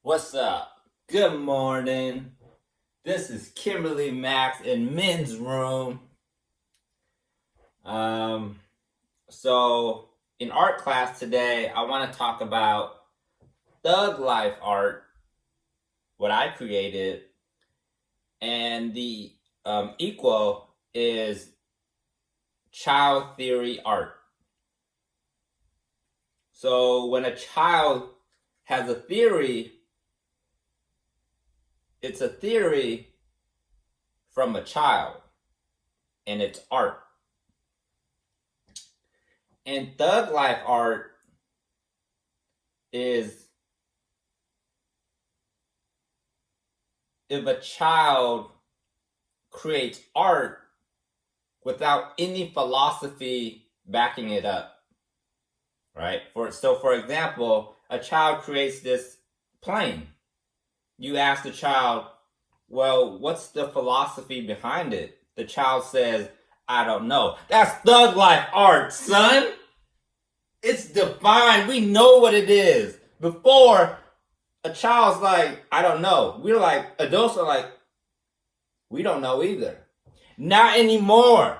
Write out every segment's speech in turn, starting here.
What's up? Good morning. This is Kimberly Max in Men's Room. Um, so in art class today, I want to talk about thug life art, what I created, and the equal is child theory art. So when a child has a theory, it's a theory from a child, and it's art. And thug life art is if a child creates art without any philosophy backing it up, right? For example, a child creates this plane. You ask the child, well, what's the philosophy behind it? The child says, I don't know. That's thug life art, son. It's defined. We know what it is. Before, a child's like, I don't know. We're like, adults are like, we don't know either. Not anymore.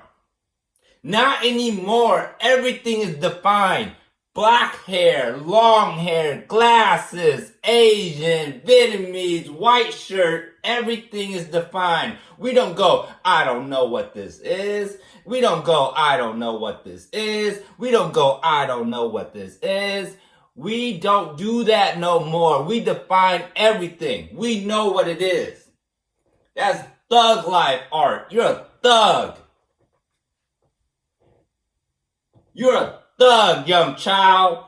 Not anymore. Everything is defined. Black hair, long hair, glasses, Asian, Vietnamese, white shirt, everything is defined. We don't go, I don't know what this is. We don't go, I don't know what this is. We don't go, I don't know what this is. We don't do that no more. We define everything. We know what it is. That's thug life art. You're a thug. You're a thug, young child.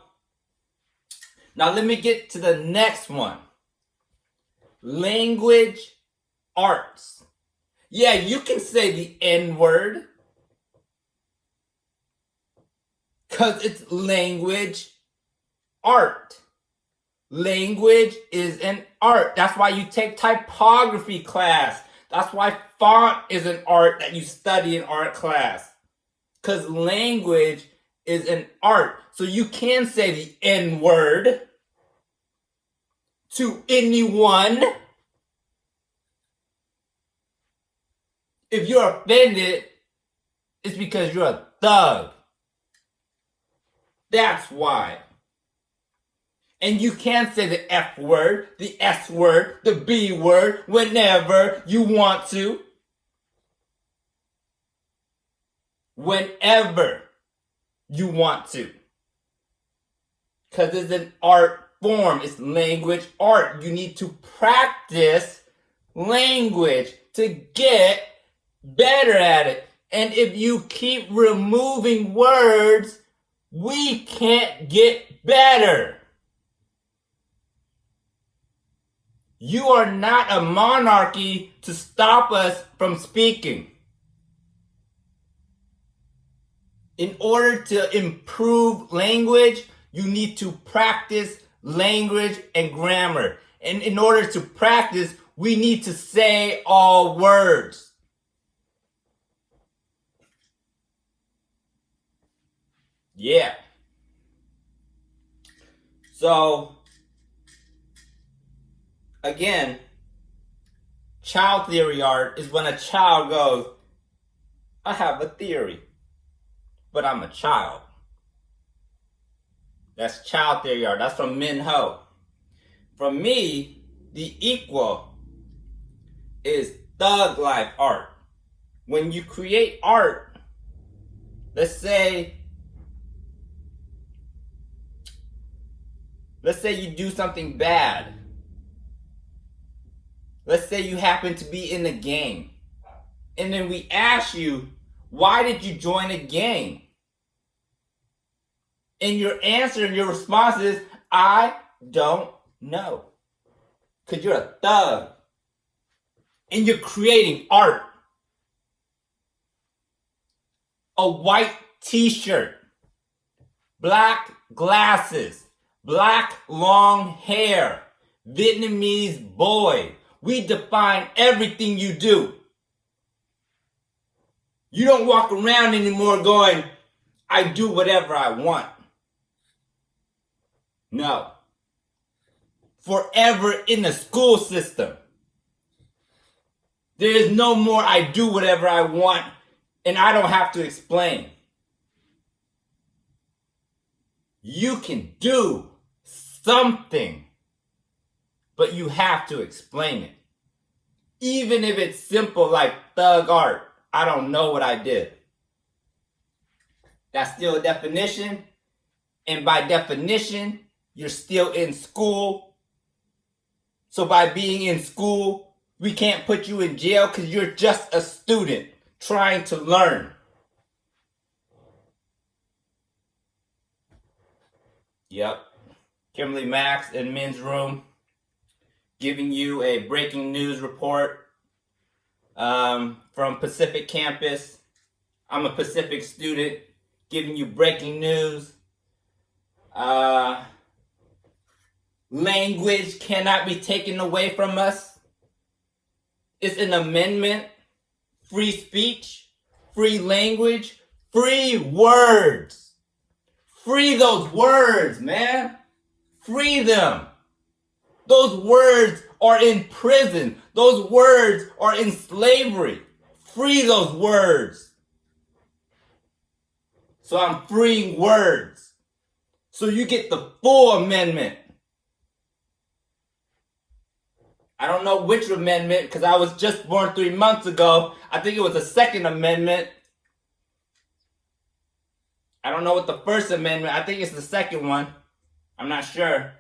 Now let me get to the next one. Language arts. Yeah, you can say the N word because it's language art. Language is an art. That's why you take typography class. That's why font is an art that you study in art class. Because language is an art. So you can say the N word to anyone. If you're offended, it's because you're a thug. That's why. And you can say the F word, the S word, the B word whenever you want to. Whenever you want to. Because it's an art form. It's language art. You need to practice language to get better at it. And if you keep removing words, we can't get better. You are not a monarchy to stop us from speaking. In order to improve language, you need to practice language and grammar. And in order to practice, we need to say all words. Yeah. So, again, child theory art is when a child goes, I have a theory, but I'm a child. That's child theory art. That's from Min Ho. From me, the equal is thug life art. When you create art, let's say you do something bad. Let's say you happen to be in a gang. And then we ask you, why did you join a gang? And your answer and your response is, I don't know. Because you're a thug. And you're creating art. A white t-shirt. Black glasses. Black long hair. Vietnamese boy. We define everything you do. You don't walk around anymore going, I do whatever I want. No. forever in the school system. There is no more I do whatever I want and I don't have to explain. You can do something, but you have to explain it. Even if it's simple like thug art, I don't know what I did. That's still a definition, and by definition, you're still in school. So by being in school, we can't put you in jail because you're just a student trying to learn. Yep. Kimberly Max in Men's Room giving you a breaking news report from Pacific Campus. I'm a Pacific student giving you breaking news. Language cannot be taken away from us. It's an amendment. Free speech, free language, free words. Free those words, man. Free them. Those words are in prison. Those words are in slavery. Free those words. So I'm freeing words. So you get the full amendment. I don't know which amendment because I was just born 3 months ago. I think it was the Second Amendment. I don't know what the First Amendment. I think it's the second one. I'm not sure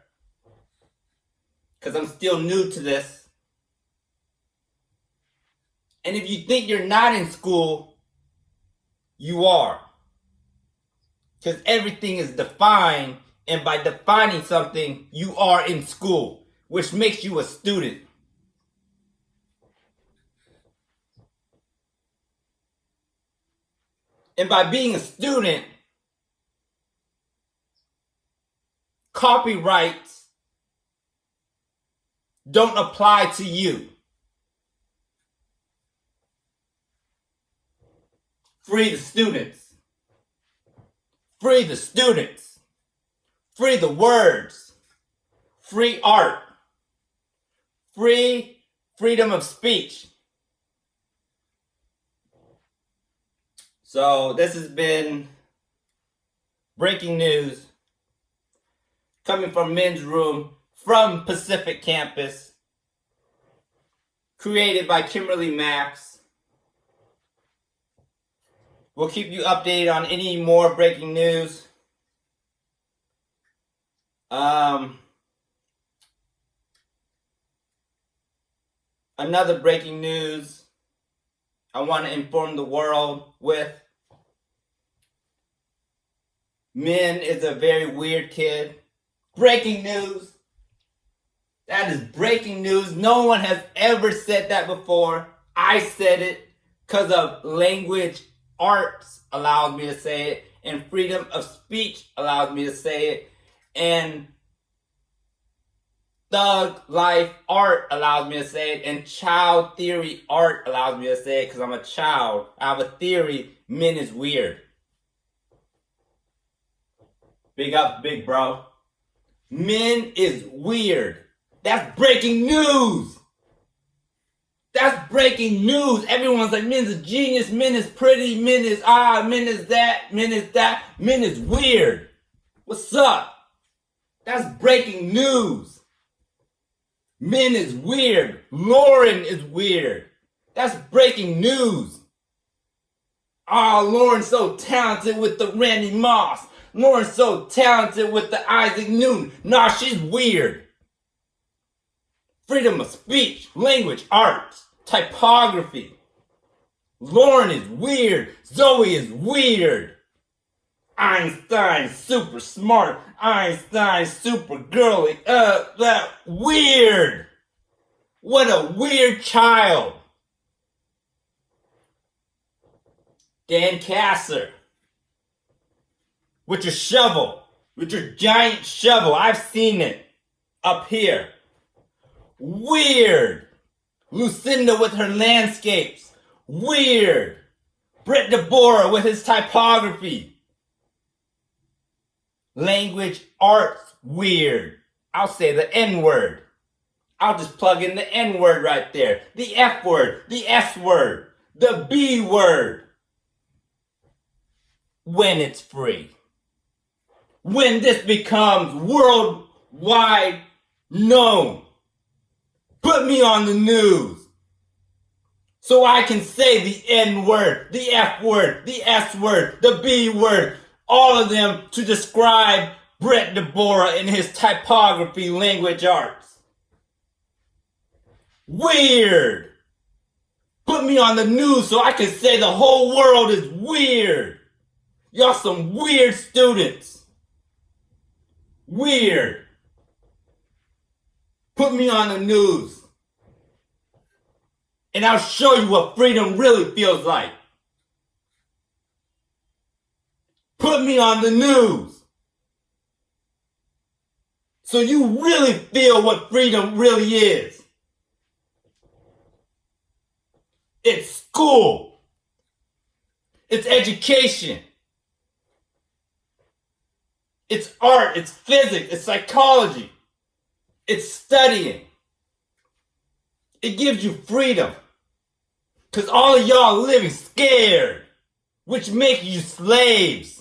because I'm still new to this. And if you think you're not in school, you are. Because everything is defined, and by defining something, you are in school, which makes you a student. And by being a student, copyrights don't apply to you. Free the students. Free the students. Free the words. Free art. Free freedom of speech. So this has been breaking news coming from Men's Room from Pacific Campus, created by Kimberly Max. We'll keep you updated on any more breaking news. Another breaking news I want to inform the world with. Min is a very weird kid. Breaking news. That is breaking news. No one has ever said that before. I said it because of language arts allows me to say it, and freedom of speech allows me to say it, and thug life art allows me to say it, and child theory art allows me to say it because I'm a child. I have a theory. Men is weird. Big up, big bro. Men is weird. That's breaking news. That's breaking news. Everyone's like, men's a genius, men is pretty, men is men is that, men is that, men is weird. What's up? That's breaking news. Men is weird. Lauren is weird. That's breaking news. Lauren's so talented with the Randy Moss. Lauren's so talented with the Isaac Newton. Nah, she's weird. Freedom of speech, language, arts, typography. Lauren is weird. Zoe is weird. Einstein super smart. Einstein super girly. That weird. What a weird child. Dan Kasser. With your shovel. With your giant shovel. I've seen it. Up here. Weird. Lucinda with her landscapes. Weird. Brett DeBoer with his typography. Language arts. Weird. I'll say the N word. I'll just plug in the N word right there. The F word, the S word, the B word. When it's free. When this becomes worldwide known. Put me on the news. So I can say the N word, the F word, the S word, the B word, all of them to describe Brett Deborah and his typography language arts. Weird. Put me on the news so I can say the whole world is weird. Y'all some weird students. Weird. Put me on the news. And I'll show you what freedom really feels like. Put me on the news. So you really feel what freedom really is. It's school. It's education. It's art. It's physics. It's psychology. It's studying. It gives you freedom. Because all of y'all are living scared, which makes you slaves.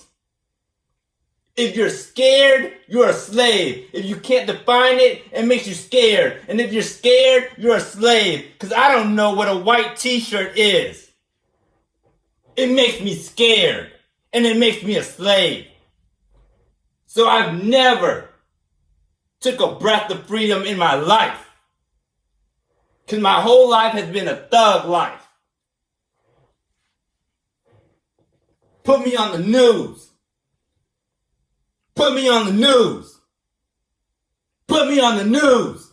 If you're scared, you're a slave. If you can't define it, it makes you scared. And if you're scared, you're a slave. Because I don't know what a white t-shirt is. It makes me scared. And it makes me a slave. So I've never took a breath of freedom in my life. Because my whole life has been a thug life. Put me on the news. Put me on the news. Put me on the news.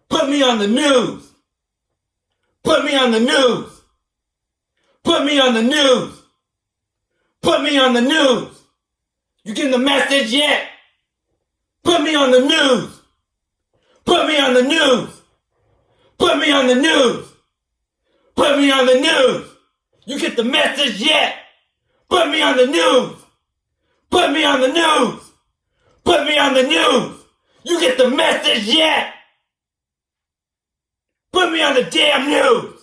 Put me on the news. Put me on the news. Put me on the news. Put me on the news. You getting the message yet? Put me on the news. Put me on the news. Put me on the news. Put me on the news. You get the message yet? Put me on the news. Put me on the news. Put me on the news. You get the message yet? Put me on the damn news.